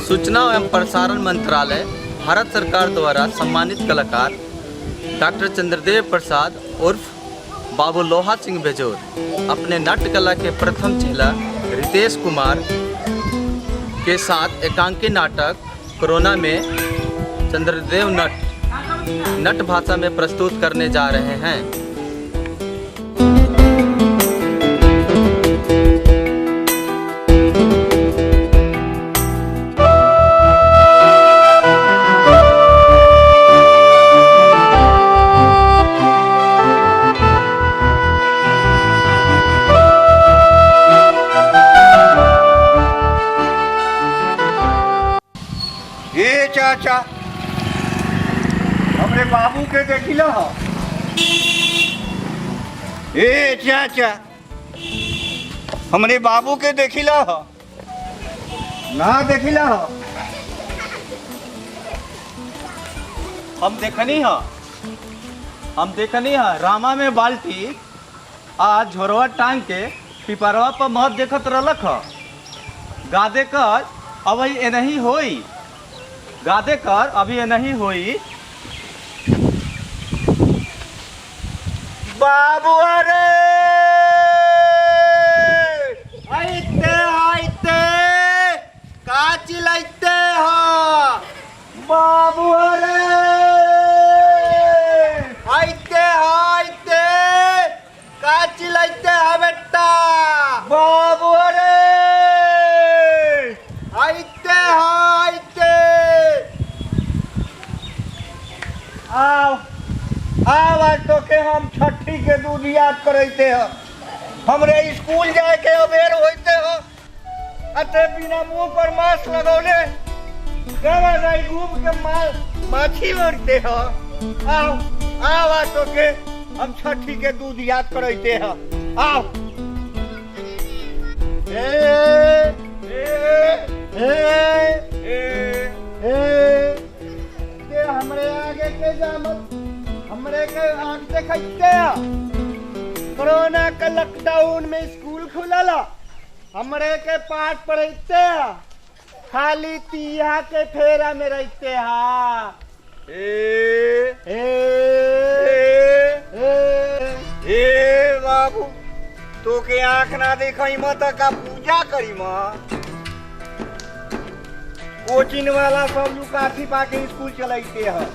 सूचना एवं प्रसारण मंत्रालय भारत सरकार द्वारा सम्मानित कलाकार डॉक्टर चंद्रदेव प्रसाद उर्फ बाबू लोहा सिंह बेजोर अपने नाट्य कला के प्रथम चेला रितेश कुमार के साथ एकांकी नाटक कोरोना में चंद्रदेव नट भाषा में प्रस्तुत करने जा रहे हैं। चाचा हमरे बाबू के देखिला हो। ए चाचा हमरे बाबू के देखिला हो ना देखिला हो। हम देखनी है रामा में बाल्टी आज झोरवा टांग के पिपरवा पर मत देखत रहलक ह। गादे कर अब ये नहीं होई, गादे कर अभी ये नहीं होई। बाबू अरे आइते आइते का चिल्लाते हो। बाबू अरे आइते आइते का चिल्लाते हो बेटा। बाबू अरे आइते आइते आओ आओ तो के हम छठी के दूध याद करते हो। हमरे स्कूल जाए के अबेर होते हो अते बिना मुंह पर मास्क लगौले गवा जाई घूम के माछी मारते हो। आओ आओ तो के हम छठी के दूध याद करते हो। आओ ए हमरे आगे के जामत हमरे के आंख देखते कोरोना के लॉकडाउन में स्कूल खुलला हमरे के पाठ पढ़ते खाली तिया के फेरा में रहते हा। ए बाबू तो के आंख ना देखई मत का पूजा करी म। कोचिंग वाला सब लुका छिपा के स्कूल चलते हैं।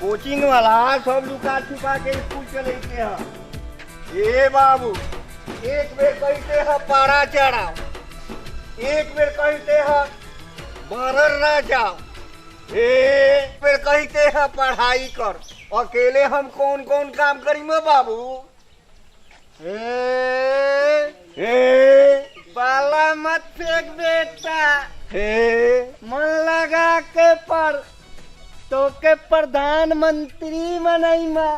कोचिंग वाला सब लुका छिपा के स्कूल चलते हैं। ये बाबू एक बेर कहते हैं पारा चढ़ाओ, एक बेर कहते हैं बारर ना जाओ, एक बेर कहते हैं पढ़ाई कर। अकेले हम कौन कौन काम करी में बाबू। बाला मत फेंक बेटा। मन लगा के पर तो के प्रधानमंत्री मनईमा।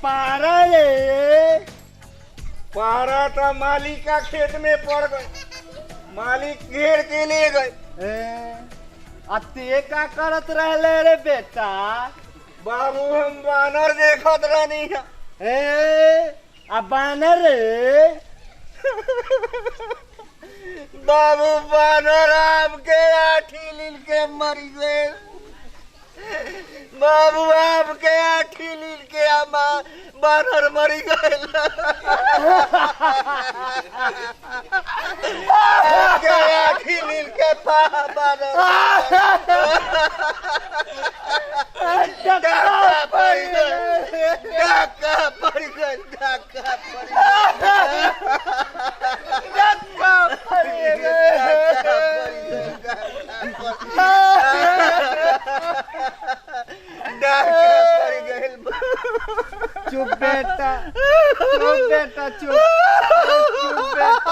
पारा रे पारा तो मालिक का खेत में पड़ गए, मालिक घेर के ले गए। अते का करत रहले रे बेटा। बाबू हम बानर देखत रहनी है। अब बानर रे बाबू बानर आपके आठी लील के मर गए। बाबू आपके आठी लील के आमा बानर मरी गए। आपके आठी लील के बानर डाका पड़ गए, डाका पड़ गए, डाका पड़ गए, डाका पड़ गए। चुप बेटा, चुप बेटा, चुप चुप बेटा,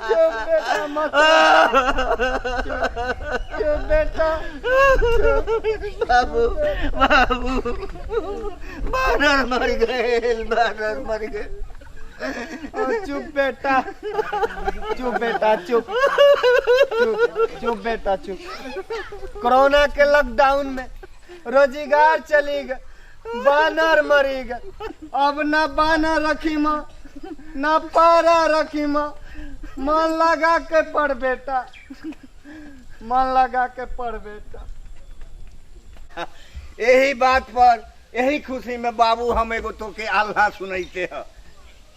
चुप बेटा मत चुप बेटा। बाबू बाबू बानर मर गए, बानर मर गए। चुप बेटा, चुप बेटा, चुप चुप चुप बेटा, चुप। कोरोना के लॉकडाउन में रोजगार चली ग, बानर मरी ग। अब न बानर रखी माँ न पारा रखी माँ। मन लगा के पढ़ बेटा, मन लगा के पढ़ बेटा। यही बात पर यही खुशी में बाबू हम एगो तो के अल्लाह सुनैते हैं,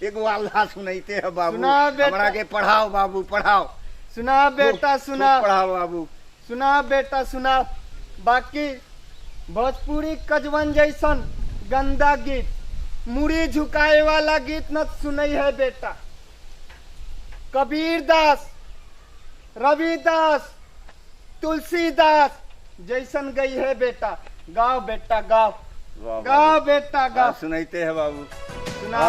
एगो अल्लाह सुनैते हैं बाबू। हमरा के पढ़ाओ बाबू, पढ़ाओ। सुना बेटा सुना, पढ़ाओ बाबू। सुना बेटा सुना। बाकी भोजपुरी कजवन जैसन गंदा गीत, मुड़ी झुकाए वाला गीत न सुनई है बेटा। कबीर दास, रविदास, तुलसीदास जैसन गई है बेटा। गाओ बेटा गाओ, गाओ बेटा गाओ। सुनाइते हैं बाबू। सुना।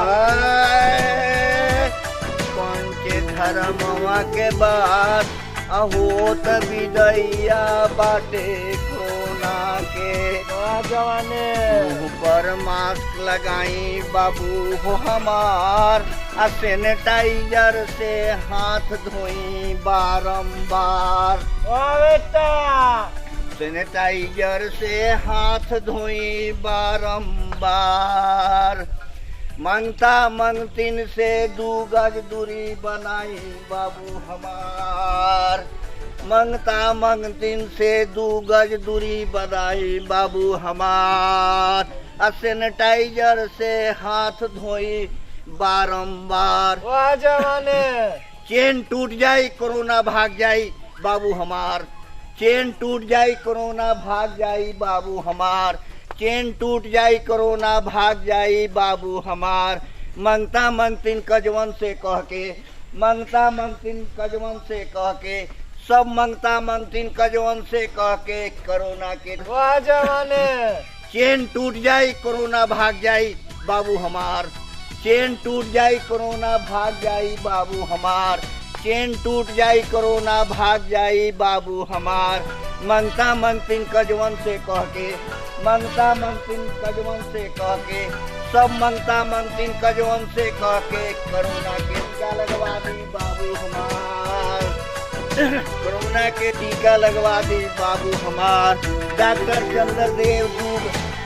पंच धर्मवा के बाद अहोत विदैया बाटे कोना के। जवाने मुँह पर मास्क लगाई बाबू हो हमार, आ सैनिटाइजर से हाथ धोई बारंबार। बेटा सैनिटाइजर से हाथ धोई बारंबार। मंगता मंगतिन से 2 गज दूरी बनाई बाबू हमार। मंगता मंगतिन से 2 गज दूरी बनाई बाबू हमार। सैनिटाइजर से हाथ धोई बारंबार। वाह जवाने। चेन टूट जाई कोरोना भाग जाई बाबू हमार। चेन टूट जाई कोरोना भाग जाई बाबू हमार। चेन टूट जाई कोरोना भाग जाई बाबू हमार। मंगता मंगतिन कजवन से कह के, मंगता मंगतिन कजवन से कह के, सब मंगता मंगतिन कजवन से कह के कोरोना के। वाह जवाने। चेन टूट जाई कोरोना भाग जाई बाबू हमार। चेन टूट जाई कोरोना भाग जाई बाबू हमार। चेन टूट जाई कोरोना भाग जाई बाबू हमार। मंगता मंगतिन कजवन से कह के, मंगता मंगतिन कजवन से कह के, सब मंगता मंगतिन कजवन से कह के कोरोना के टीका लगवा दी बाबू हमार। कोरोना के टीका लगवा दी बाबू हमार। डॉक्टर चंद्रदेव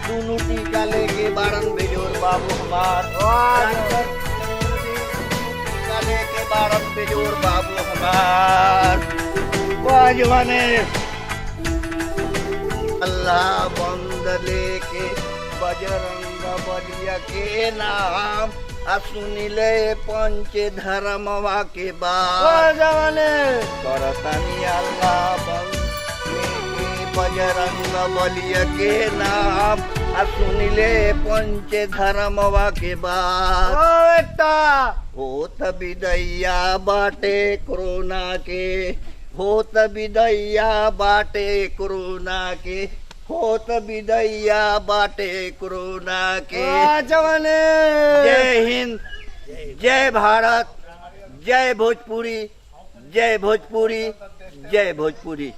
दोनों टीका लेके बारन बेजोर बाबू हमार। डॉक्टर टीका लेके बारन बेजोर बाबू हमार। जवाने अल्लाह बंद लेके बजरंग बलिया के नाम, सुनिले पंच धर्मवा के बाद। जवाने करतनी अल्लाह बंद लेके बजरंग बलिया के नाम, सुनिले पंच धर्मवा के बाद। बेटा होत विदैया बाटे कोरोना के, होत विदैया बाटे कोरोना के, होत विदैया बाटे कोरोना के। जवाने जय हिंद, जय भारत, जय भोजपुरी, जय भोजपुरी, जय भोजपुरी।